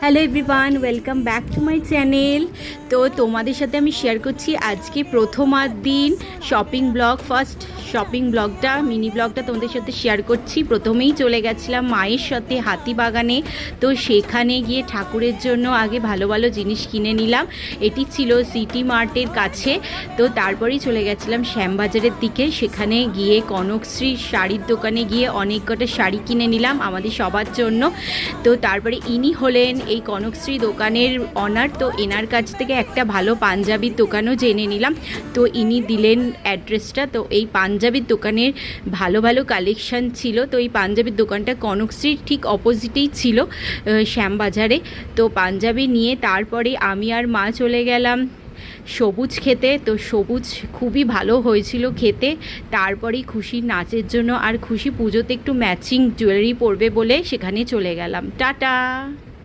Hello everyone, welcome back to my channel. তো তোমাদের সাথে আমি শেয়ার করছি আজকে প্রথম দিন শপিং ব্লগ। ফার্স্ট শপিং ব্লগটা, মিনি ব্লগটা তোমাদের সাথে শেয়ার করছি। প্রথমেই চলে গেছিলাম মায়ের সাথে হাতিবাগানে। তো সেখানে গিয়ে ঠাকুরের জন্য আগে ভালো ভালো জিনিস কিনে নিলাম। এটি ছিল সিটি মার্টের কাছে। তো তারপরেই চলে গেছিলাম শ্যামবাজারের দিকে। সেখানে গিয়ে কনকশ্রী শাড়ির দোকানে গিয়ে অনেক কটা শাড়ি কিনে নিলাম আমাদের সবার জন্য। তো তারপরে ইনি হলেন এই কনকশ্রী দোকানের অনার। তো এনার কাছ থেকে একটা ভালো পাঞ্জাবির দোকানও জেনে নিলাম। তো ইনি দিলেন অ্যাড্রেসটা। তো এই পাঞ্জাবির দোকানের ভালো ভালো কালেকশান ছিল। তো এই পাঞ্জাবির দোকানটা কনকশ্রীর ঠিক অপোজিটেই ছিল, শ্যামবাজারে। তো পাঞ্জাবি নিয়ে তারপরে আমি আর মা চলে গেলাম সবুজ খেতে। তো সবুজ খুবই ভালো হয়েছিল খেতে। তারপরেই খুশির নাচের জন্য আর খুশি পুজোতে একটু ম্যাচিং জুয়েলারি পরবে বলে সেখানে চলে গেলাম। টাটা।